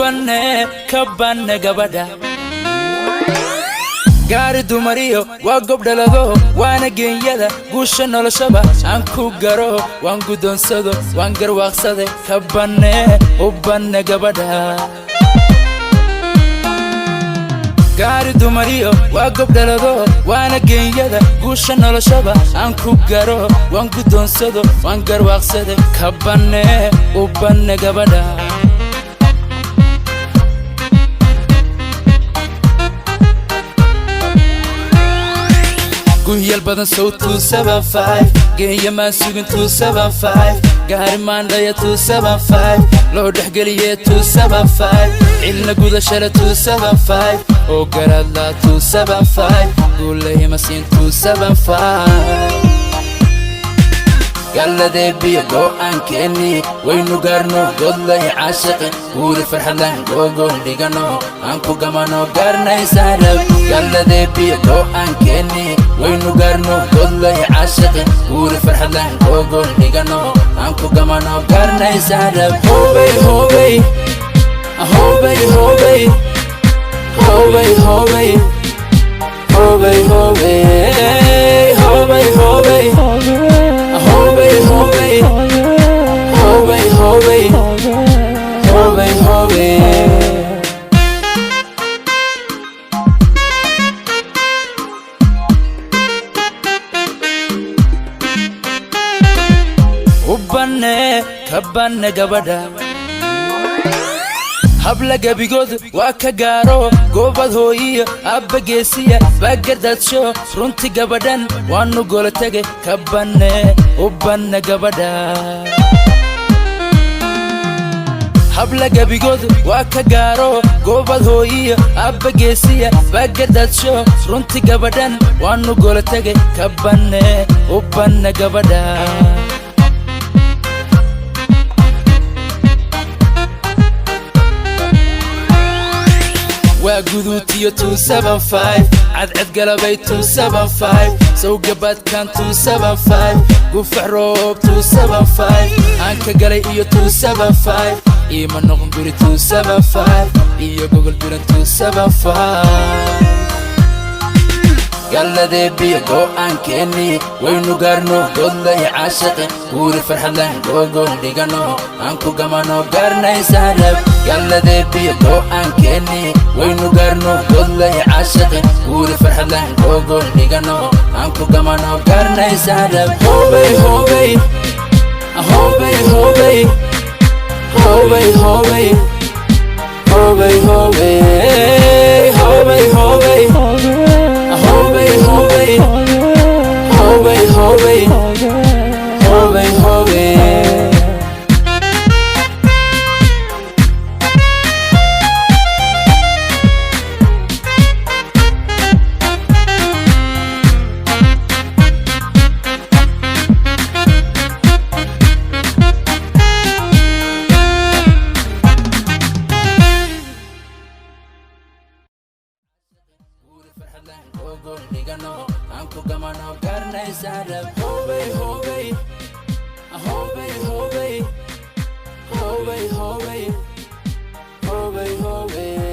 kabane gabadha gaari dumariyo waa gobdhalado waana geenyada guusha noloshaba aan ku garo waan gudonsado waan garwaaqsade kabane gabadha gaari dumariyo waa gobdhalado waana geenyada guusha noloshaba aan ku garo waan gudonsado waan garwaaqsade kabane gabadha Guyal badan so 275 Geeya maan sugin 275 Gaari maan dhaya 275 Loo dhexgeliye 275 Cilna gudashada 275 Oo garadla 275 Guulahi masiin 275 Gallade biyo go'aan keeni waynu gaarno godlay caashiqin guuri farxadan googol dhigano aan ku gamano gaarnaysaa rab Gallade biyo go'aan keeni waynu gaarno godlay caashiqin guuri farxadan googol dhigano aan ku gamano gaarnaysaa rab Hobay hobay hobay hobay hobay hobay hobay hobay hobay hobay Hobay, hobay, hobay, hobay, hobay, hobay. Kabane gabadha habla gabigood waa ka gaaro goobad hooyiyo abba geesiya baagadadsho runti gabadhan waanu golo tage kabane gabadha habla gabigood waa ka gaaro goobad hooyiyo abba geesiya baagadadsho runti gabadhan waanu golo tage kabane gabadha Gudutiyo 275 cadcad galabay 275 soo gabad kan 275 gufax roob 275 aan ka galay iyo 275 ima noqon guri 275 iyo gogol duran 275 Gallade biyo go'aan keeni waynu gaarno godlay caashiqin guuri farxadan googol dhigano aan ku gamano gaarnaysaa rab Gallade biyo go'aan keeni waynu gaarno godlay caashiqin guuri farxadan googol dhigano aan ku gamano gaarnaysaa rab Hobay hobay hobay hobay hobay hobay hobay hobay hobay hobay Hobay, hobay, hobay, hobay, hobay, hobay. Anku gamano garnaysaa rab Hobay, hobay, hobay, hobay, hobay, hobay, hobay, hobay